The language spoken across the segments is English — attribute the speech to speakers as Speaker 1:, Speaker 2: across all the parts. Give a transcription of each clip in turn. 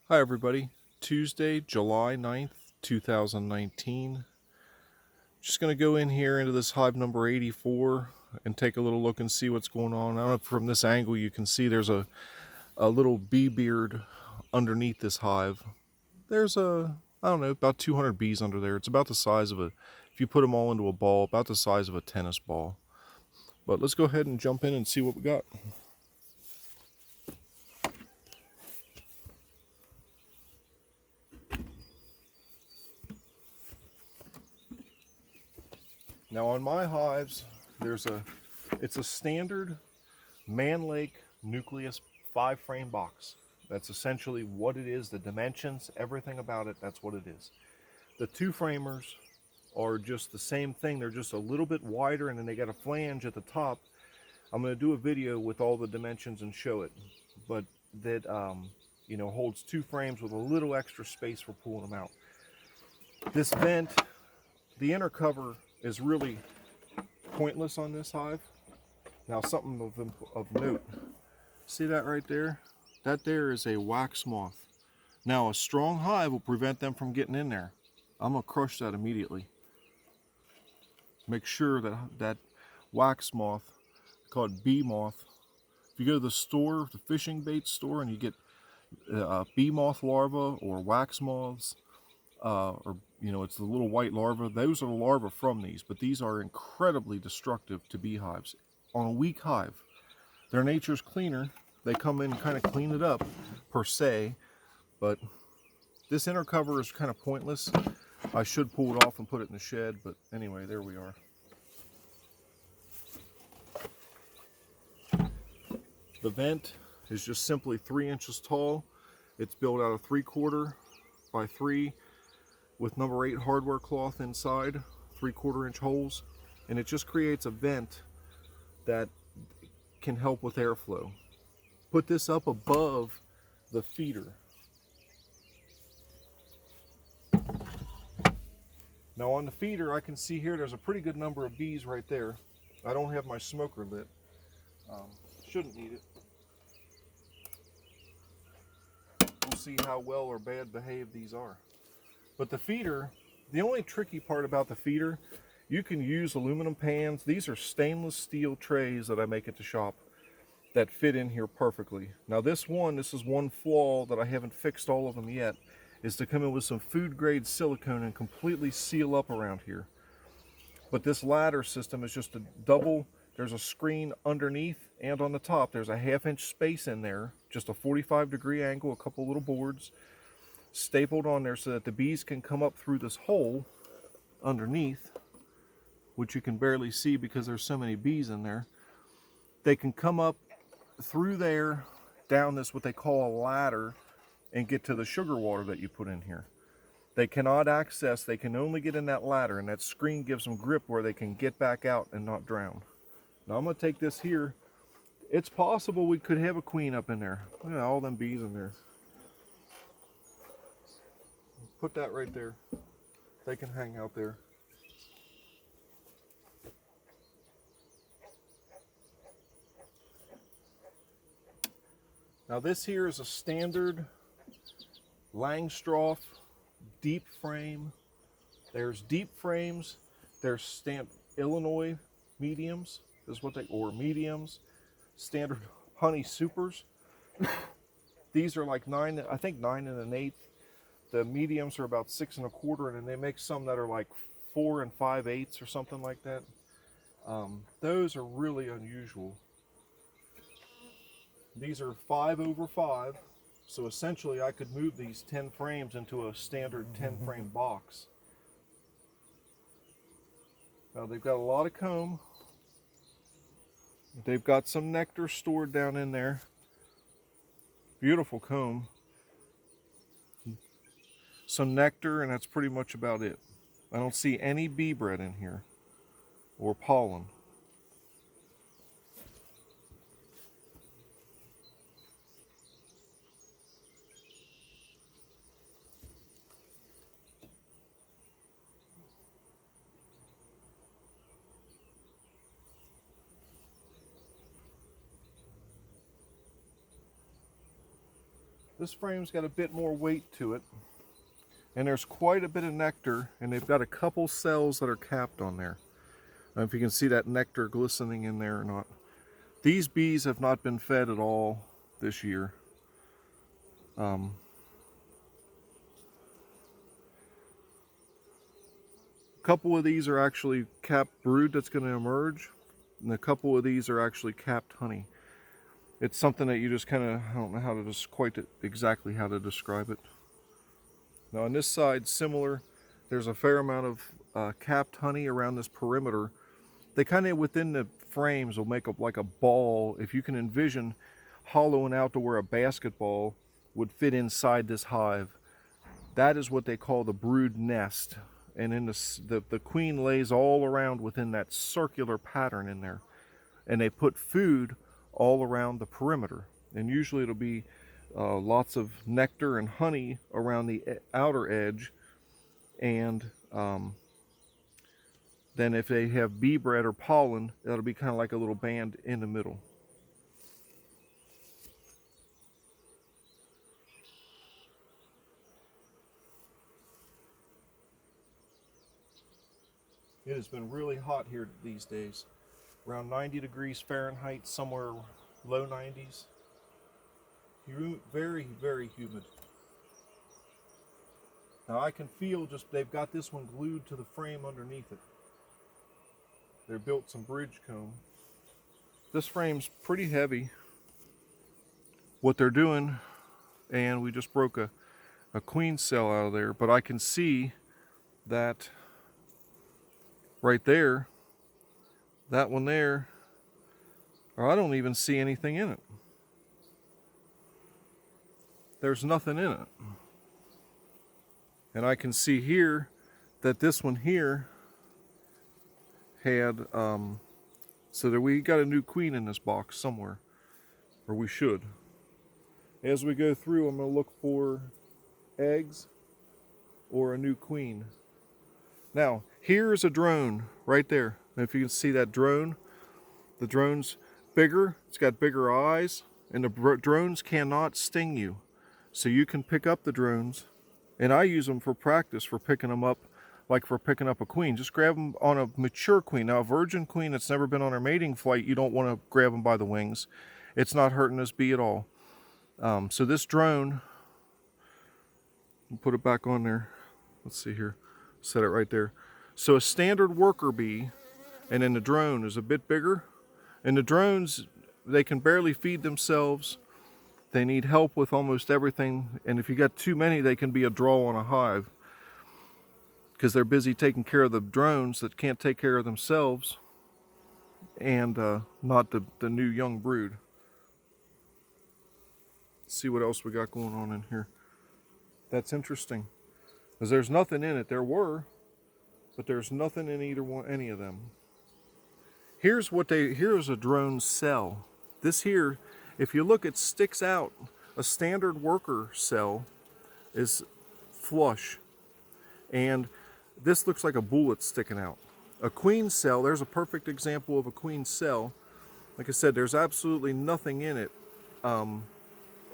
Speaker 1: Hi everybody, Tuesday, July 9th, 2019. Just going to go in here into this hive number 84 and take a little look and see what's going on. I don't know if from this angle you can see there's a little bee beard underneath this hive. There's I don't know, about 200 bees under there. It's about the size of if you put them all into a ball, about the size of a tennis ball. But let's go ahead and jump in and see what we got. Now on my hives, it's a standard Man Lake nucleus 5-frame box. That's essentially what it is, the dimensions, everything about it, that's what it is. The 2-framers are just the same thing, they're just a little bit wider and then they got a flange at the top. I'm going to do a video with all the dimensions and show it, but that holds 2 frames with a little extra space for pulling them out. This vent, the inner cover is really pointless on this hive. Now something of note, see that right there? That there is a wax moth. Now a strong hive will prevent them from getting in there. I'm going to crush that immediately. Make sure that that wax moth, called bee moth, if you go to the store, the fishing bait store, and you get bee moth larvae or wax moths, it's the little white larvae. Those are the larvae from these, but these are incredibly destructive to beehives. On a weak hive, their nature's cleaner. They come in and kind of clean it up, per se, but this inner cover is kind of pointless. I should pull it off and put it in the shed, but anyway, there we are. The vent is just simply 3 inches tall. It's built out of 3/4 by 3 with number 8 hardware cloth inside, 3/4 inch holes, and it just creates a vent that can help with airflow. Put this up above the feeder. Now on the feeder, I can see here there's a pretty good number of bees right there. I don't have my smoker lit. Shouldn't need it. We'll see how well or bad behaved these are. But the feeder, the only tricky part about the feeder, you can use aluminum pans. These are stainless steel trays that I make at the shop that fit in here perfectly. Now this is one flaw that I haven't fixed all of them yet, is to come in with some food grade silicone and completely seal up around here. But this ladder system is just a double, there's a screen underneath and on the top. There's a 1/2 inch space in there, just a 45-degree angle, a couple little boards stapled on there so that the bees can come up through this hole underneath, which you can barely see because there's so many bees in there. They can come up through there, down this what they call a ladder, and get to the sugar water that you put in here. They cannot access, they can only get in that ladder, and that screen gives them grip where they can get back out and not drown. Now I'm going to take this here. It's possible we could have a queen up in there. Look at all them bees in there. Put that right there. They can hang out there. Now this here is a standard Langstroth deep frame. There's deep frames. There's Illinois mediums, is what or mediums. Standard honey supers. These are like 9, I think 9 1/8. The mediums are about 6 1/4, and then they make some that are like 4 5/8 or something like that. Those are really unusual. These are 5/5, so essentially I could move these 10 frames into a standard 10-frame box. Now they've got a lot of comb. They've got some nectar stored down in there. Beautiful comb. Some nectar, and that's pretty much about it. I don't see any bee bread in here or pollen. This frame's got a bit more weight to it, and there's quite a bit of nectar, and they've got a couple cells that are capped on there. I don't know if you can see that nectar glistening in there or not. These bees have not been fed at all this year. A couple of these are actually capped brood that's going to emerge, and a couple of these are actually capped honey. It's something that you just kind of, I don't know how to just quite exactly how to describe it. Now on this side, similar, there's a fair amount of capped honey around this perimeter. They kind of within the frames will make up like a ball. If you can envision hollowing out to where a basketball would fit inside this hive, that is what they call the brood nest. And then the queen lays all around within that circular pattern in there. And they put food all around the perimeter. And usually it'll be lots of nectar and honey around the outer edge. And then if they have bee bread or pollen, that'll be kind of like a little band in the middle. It has been really hot here these days. Around 90 degrees Fahrenheit, somewhere low 90s. Very, very humid. Now I can feel just, they've got this one glued to the frame underneath it. They built some bridge comb. This frame's pretty heavy. What they're doing, and we just broke a queen cell out of there, but I can see that right there, that one there, or I don't even see anything in it. There's nothing in it. And I can see here that this one here had, so that we got a new queen in this box somewhere, or we should. As we go through, I'm going to look for eggs or a new queen. Now, here's a drone right there. And if you can see that drone, the drone's bigger, it's got bigger eyes, and the drones cannot sting you. So you can pick up the drones, and I use them for practice for picking them up, like for picking up a queen. Just grab them on a mature queen. Now, a virgin queen that's never been on her mating flight, you don't want to grab them by the wings. It's not hurting this bee at all. So this drone, we'll put it back on there. Let's see here. Set it right there. So a standard worker bee, and then the drone is a bit bigger. And the drones, they can barely feed themselves. They need help with almost everything. And if you got too many, they can be a draw on a hive, because they're busy taking care of the drones that can't take care of themselves, and not the new young brood. Let's see what else we got going on in here. That's interesting, because there's nothing in it. There were, but there's nothing in any of them. Here's a drone cell. This here, if you look, it sticks out. A standard worker cell is flush, and this looks like a bullet sticking out. A queen cell, there's a perfect example of a queen cell. Like I said, there's absolutely nothing in it, and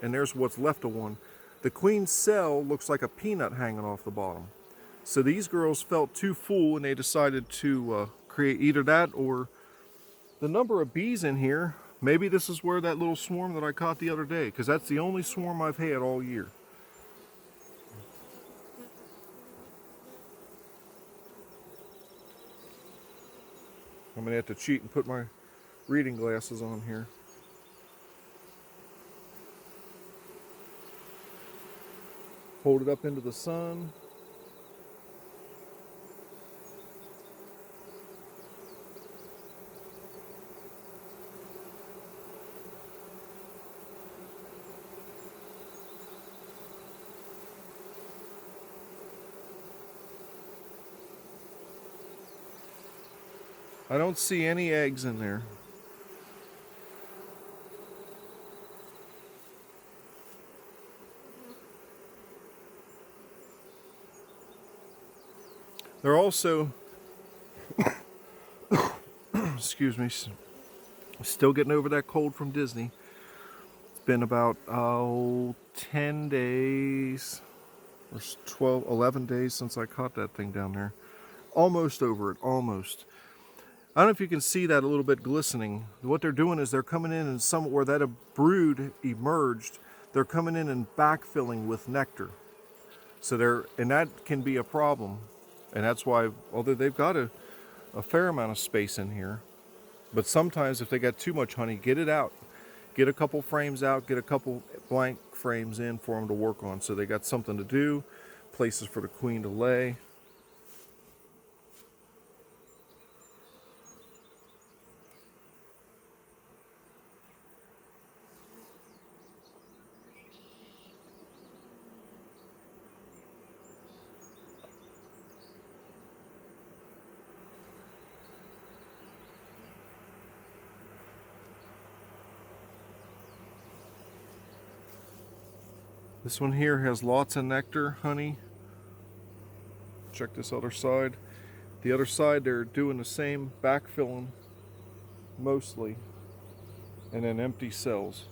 Speaker 1: there's what's left of one. The queen cell looks like a peanut hanging off the bottom. So these girls felt too full, and they decided to create either that or the number of bees in here. Maybe this is where that little swarm that I caught the other day, because that's the only swarm I've had all year. I'm gonna have to cheat and put my reading glasses on here. Hold it up into the sun. I don't see any eggs in there. They're also, excuse me, still getting over that cold from Disney. It's been about 10 days, or 12, 11 days since I caught that thing down there. Almost over it, almost. I don't know if you can see that a little bit glistening. What they're doing is they're coming in and some where that a brood emerged, they're coming in and backfilling with nectar. So and that can be a problem. And that's why, although they've got a fair amount of space in here, but sometimes if they got too much honey, get it out. Get a couple frames out, get a couple blank frames in for them to work on. So they got something to do, places for the queen to lay. This one here has lots of nectar, honey. Check this other side. The other side, they're doing the same, backfilling mostly, and then empty cells.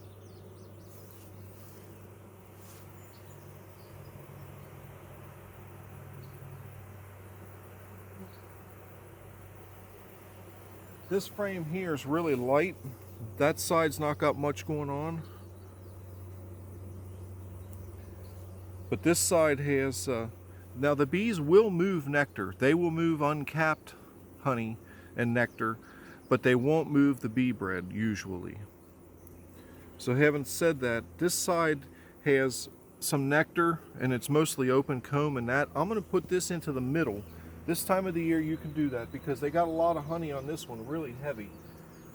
Speaker 1: This frame here is really light. That side's not got much going on. But this side has, now the bees will move nectar. They will move uncapped honey and nectar, but they won't move the bee bread usually. So having said that, this side has some nectar and it's mostly open comb and that. I'm gonna put this into the middle. This time of the year you can do that because they got a lot of honey on this one, really heavy.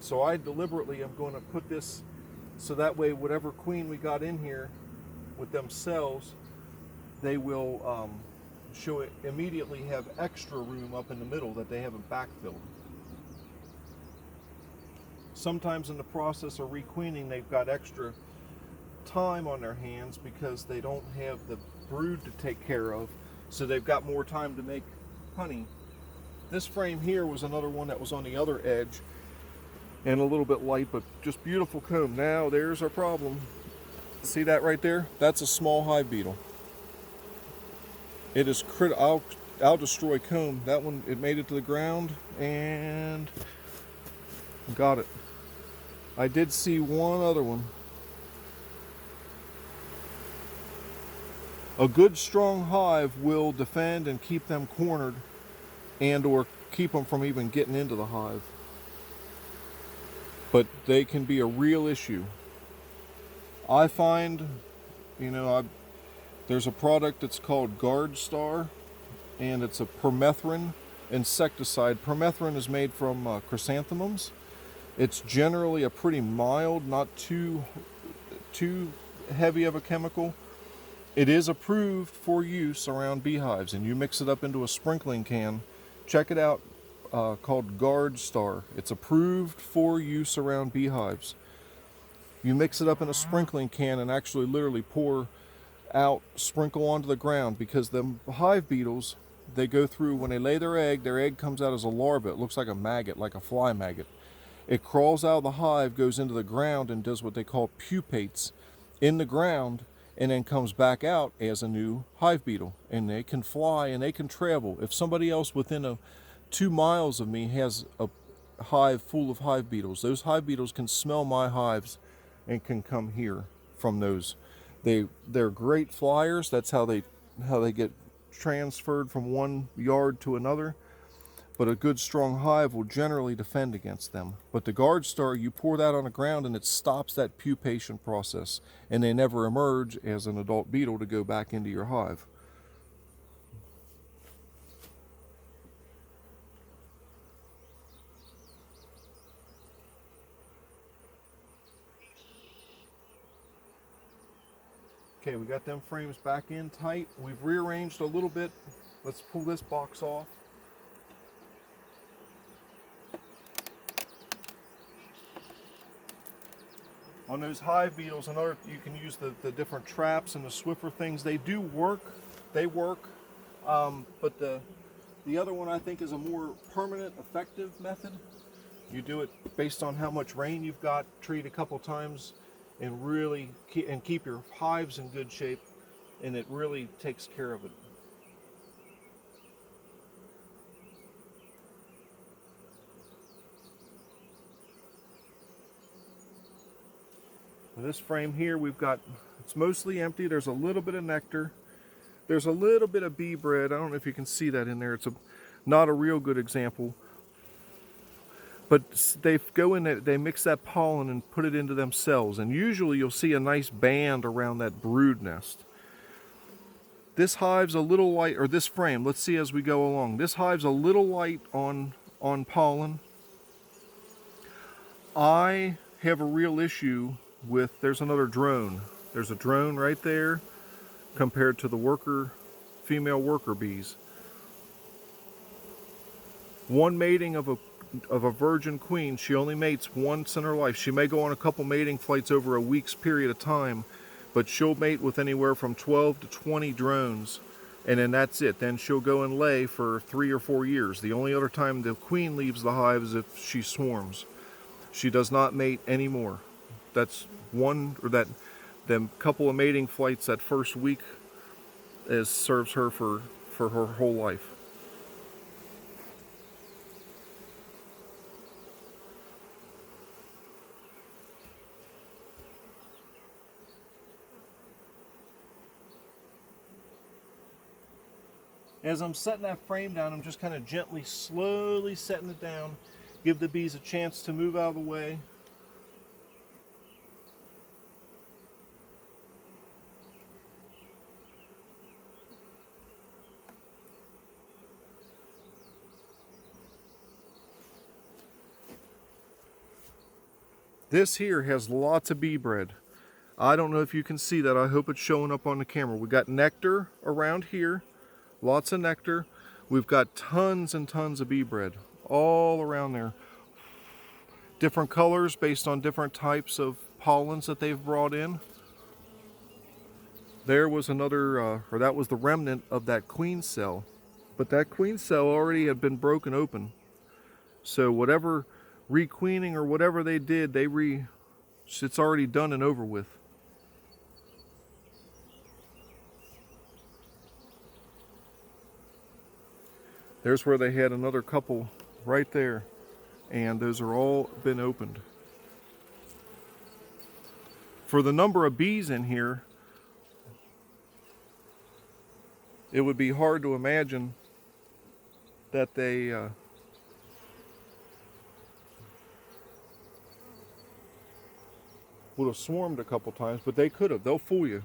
Speaker 1: So I deliberately am gonna put this so that way whatever queen we got in here with them cells, they will immediately have extra room up in the middle that they haven't backfilled. Sometimes in the process of requeening, they've got extra time on their hands because they don't have the brood to take care of, so they've got more time to make honey. This frame here was another one that was on the other edge and a little bit light, but just beautiful comb. Now there's our problem. See that right there? That's a small hive beetle. It is critical. I'll destroy comb. That one, it made it to the ground and got it. I did see one other one. A good strong hive will defend and keep them cornered and or keep them from even getting into the hive. But they can be a real issue. I find, there's a product that's called Guard Star, and it's a permethrin insecticide. Permethrin is made from chrysanthemums. It's generally a pretty mild, not too heavy of a chemical. It is approved for use around beehives, and you mix it up into a sprinkling can. Check it out, called Guard Star. It's approved for use around beehives. You mix it up in a sprinkling can and actually literally pour out, sprinkle onto the ground, because the hive beetles, they go through, when they lay their egg comes out as a larva. It looks like a maggot, like a fly maggot. It crawls out of the hive, goes into the ground, and does what they call pupates in the ground, and then comes back out as a new hive beetle. And they can fly and they can travel. If somebody else within 2 miles of me has a hive full of hive beetles, those hive beetles can smell my hives and can come here from those. They're great flyers. That's how they get transferred from one yard to another. But a good strong hive will generally defend against them. But the Guard Star, you pour that on the ground and it stops that pupation process, and they never emerge as an adult beetle to go back into your hive. Okay, we got them frames back in tight. We've rearranged a little bit. Let's pull this box off. On those hive beetles, you can use the different traps and the Swiffer things. They do work. They work. But the other one I think is a more permanent, effective method. You do it based on how much rain you've got. Treat a couple times and really keep your hives in good shape, and it really takes care of it. This frame here, it's mostly empty. There's a little bit of nectar. There's a little bit of bee bread. I don't know if you can see that in there. It's not a real good example. But they go in there, they mix that pollen and put it into them cells. And usually you'll see a nice band around that brood nest. This hive's a little light, or this frame, let's see as we go along. This hive's a little light on pollen. I have a real issue with, there's another drone. There's a drone right there compared to the female worker bees. One mating of a virgin queen, she only mates once in her life. She may go on a couple mating flights over a week's period of time, but she'll mate with anywhere from 12 to 20 drones, and then that's it. Then she'll go and lay for 3 or 4 years. The only other time the queen leaves the hive is if she swarms. She does not mate anymore. That's them couple of mating flights that first week serves her for her whole life. As I'm setting that frame down, I'm just kind of gently, slowly setting it down. Give the bees a chance to move out of the way. This here has lots of bee bread. I don't know if you can see that. I hope it's showing up on the camera. We got nectar around here. Lots of nectar. We've got tons and tons of bee bread all around there. Different colors based on different types of pollens that they've brought in. There was that was the remnant of that queen cell. But that queen cell already had been broken open. So whatever requeening or whatever they did, it's already done and over with. There's where they had another couple right there, and those are all been opened. For the number of bees in here, it would be hard to imagine that they would have swarmed a couple times, but they could have. They'll fool you.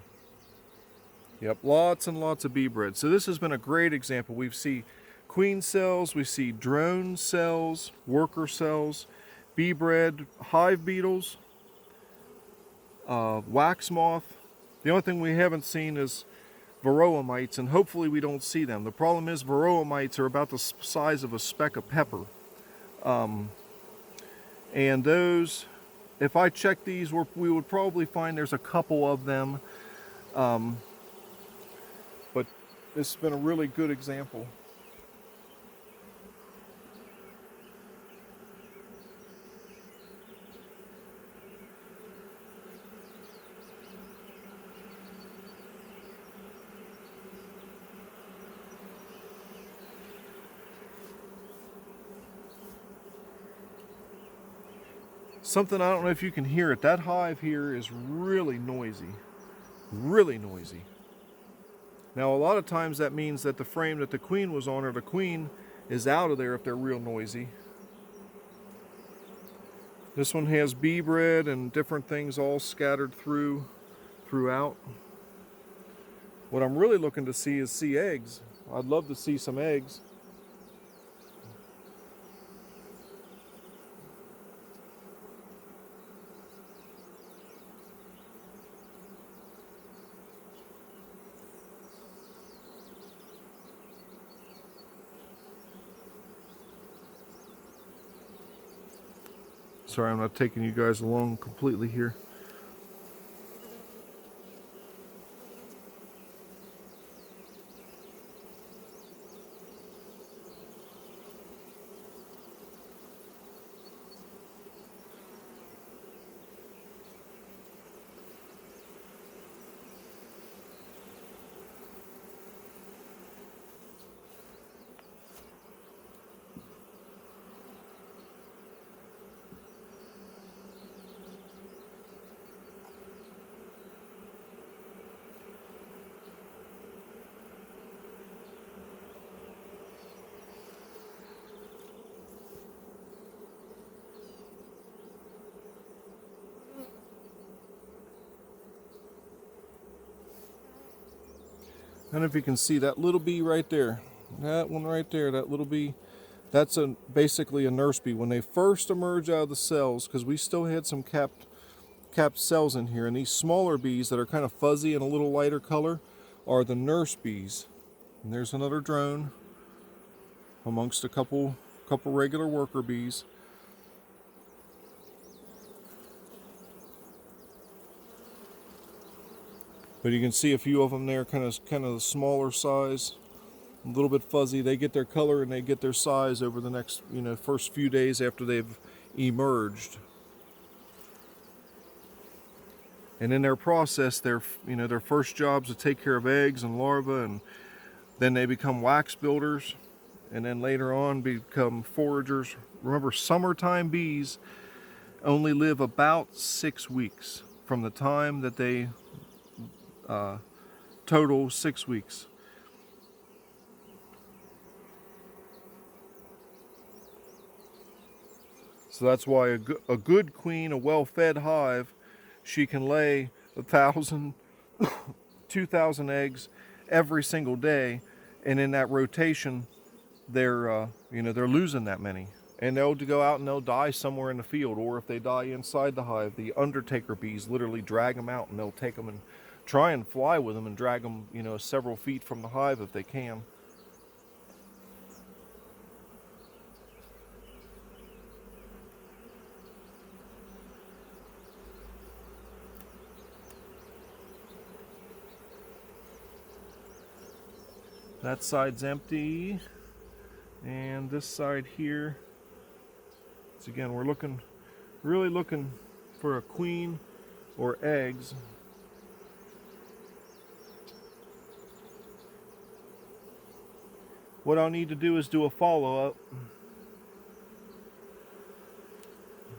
Speaker 1: Yep, lots and lots of bee bread. So this has been a great example. We see queen cells, we see drone cells, worker cells, bee bread, hive beetles, wax moth. The only thing we haven't seen is varroa mites, and hopefully we don't see them. The problem is varroa mites are about the size of a speck of pepper. And those, if I check these, we would probably find there's a couple of them. But this has been a really good example. Something, I don't know if you can hear it, that hive here is really noisy. Really noisy. Now a lot of times that means that the frame that the queen was on, or the queen, is out of there if they're real noisy. This one has bee bread and different things all scattered throughout. What I'm really looking to see is eggs. I'd love to see some eggs. Sorry, I'm not taking you guys along completely here. I don't know if you can see that little bee right there. That one right there, that little bee. That's basically a nurse bee. When they first emerge out of the cells, because we still had some capped cells in here, and these smaller bees that are kind of fuzzy and a little lighter color are the nurse bees. And there's another drone amongst a couple regular worker bees. But you can see a few of them there, kind of the smaller size, a little bit fuzzy. They get their color and they get their size over the next, first few days after they've emerged. And in their process, their first job is to take care of eggs and larvae, and then they become wax builders, and then later on become foragers. Remember, summertime bees only live about 6 weeks from the time that they total 6 weeks. So that's why a good queen, a well-fed hive, she can lay 1,000, 2,000 eggs every single day, and in that rotation, they're losing that many, and they'll go out and they'll die somewhere in the field, or if they die inside the hive, the undertaker bees literally drag them out, and they'll take them and try and fly with them and drag them, several feet from the hive if they can. That side's empty, and this side here, so again, we're really looking for a queen or eggs. What I'll need to do is do a follow-up.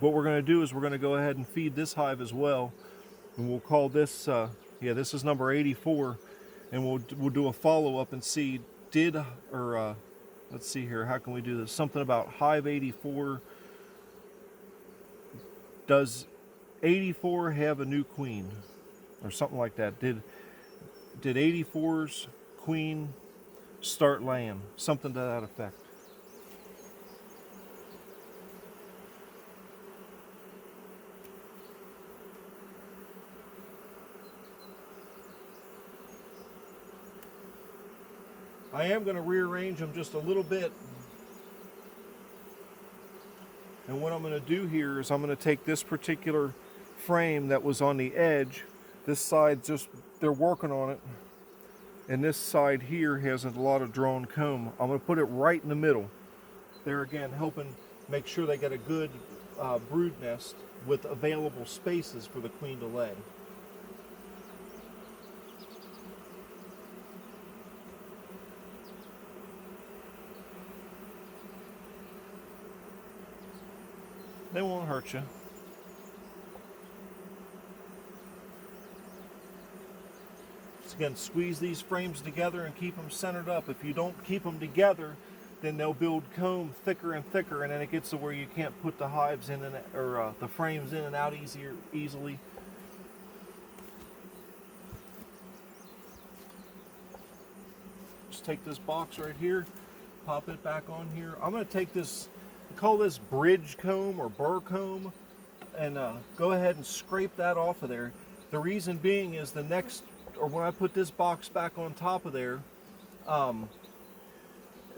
Speaker 1: What we're going to do is we're going to go ahead and feed this hive as well, and we'll call this, this is number 84, and we'll do a follow-up and see let's see here, how can we do this? Something about hive 84. Does 84 have a new queen, or something like that? Did 84's queen start laying? Something to that effect. I am going to rearrange them just a little bit. And what I'm going to do here is I'm going to take this particular frame that was on the edge. This side, they're working on it. And this side here has a lot of drawn comb. I'm going to put it right in the middle. There again, helping make sure they get a good brood nest with available spaces for the queen to lay. They won't hurt you. So again, squeeze these frames together and keep them centered up. If you don't keep them together, then they'll build comb thicker and thicker, and then it gets to where you can't put the hives in or the frames in and out easily. Just take this box right here, pop it back on here. I'm going to take this, call this bridge comb or burr comb, and go ahead and scrape that off of there. The reason being is when I put this box back on top of there,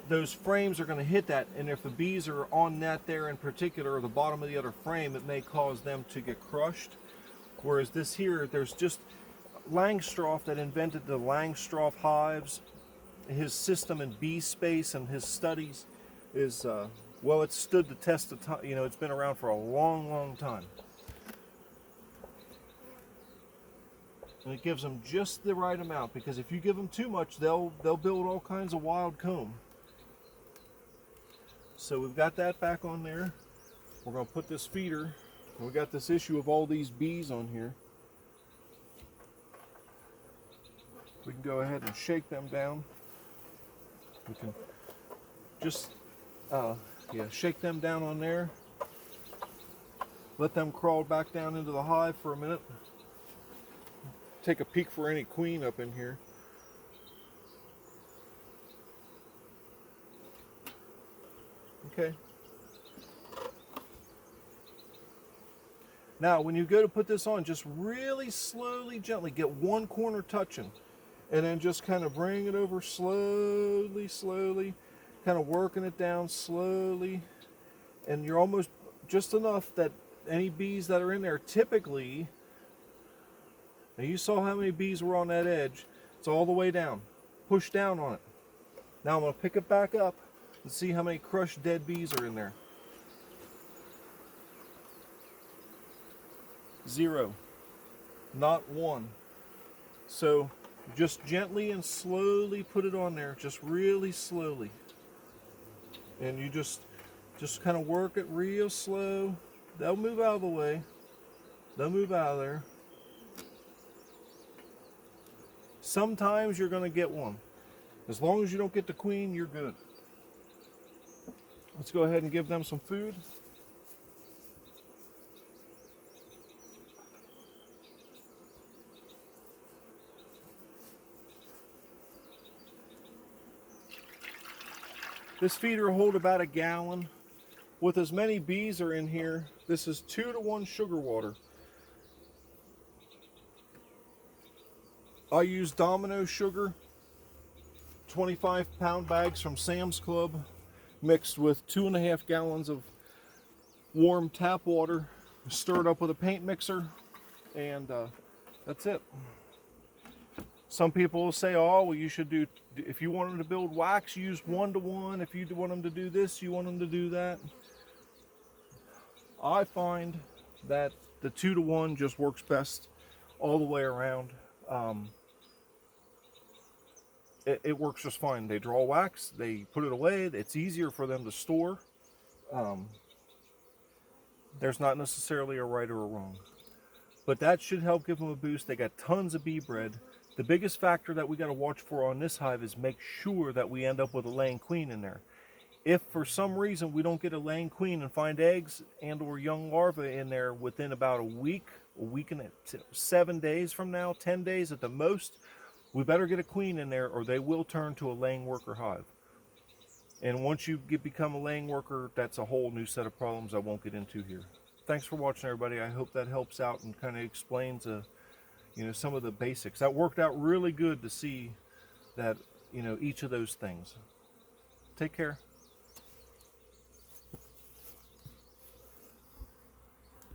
Speaker 1: those frames are going to hit that, and if the bees are on that there in particular, or the bottom of the other frame, it may cause them to get crushed. Whereas this here, there's just Langstroth that invented the Langstroth hives. His system in bee space and his studies is well, it's stood the test of time. It's been around for a long time. And it gives them just the right amount, because if you give them too much, they'll build all kinds of wild comb. So we've got that back on there. We're going to put this feeder. We got this issue of all these bees on here. We can go ahead and shake them down. We can just shake them down on there. Let them crawl back down into the hive for a minute. Take a peek for any queen up in here. Okay. Now, when you go to put this on, just really slowly, gently get one corner touching, and then just kind of bring it over slowly, slowly, kind of working it down slowly, and you're almost just enough that any bees that are in there typically, now you saw how many bees were on that edge, it's all the way down. Push down on it. Now I'm going to pick it back up and see how many crushed dead bees are in there. 0. Not one. So just gently and slowly put it on there, just really slowly. And you just kind of work it real slow. They'll move out of the way. They'll move out of there. Sometimes you're going to get one. As long as you don't get the queen, you're good. Let's go ahead and give them some food. This feeder will hold about a gallon. With as many bees are in here, this is 2-to-1 sugar water. I use Domino sugar, 25-pound bags from Sam's Club, mixed with 2.5 gallons of warm tap water, stirred up with a paint mixer, and that's it. Some people will say, oh, well, you should do, if you want them to build wax, use 1-to-1. If you want them to do this, you want them to do that. I find that the 2-to-1 just works best all the way around. It works just fine. They draw wax, they put it away, it's easier for them to store. There's not necessarily a right or a wrong, but that should help give them a boost. They got tons of bee bread. The biggest factor that we got to watch for on this hive is make sure that we end up with a laying queen in there. If for some reason we don't get a laying queen and find eggs and or young larvae in there within about a week and 7 days from now, 10 days at the most, we better get a queen in there or they will turn to a laying worker hive. And once you become a laying worker, that's a whole new set of problems I won't get into here. Thanks for watching, everybody. I hope that helps out and kind of explains some of the basics. That worked out really good to see that, each of those things. Take care.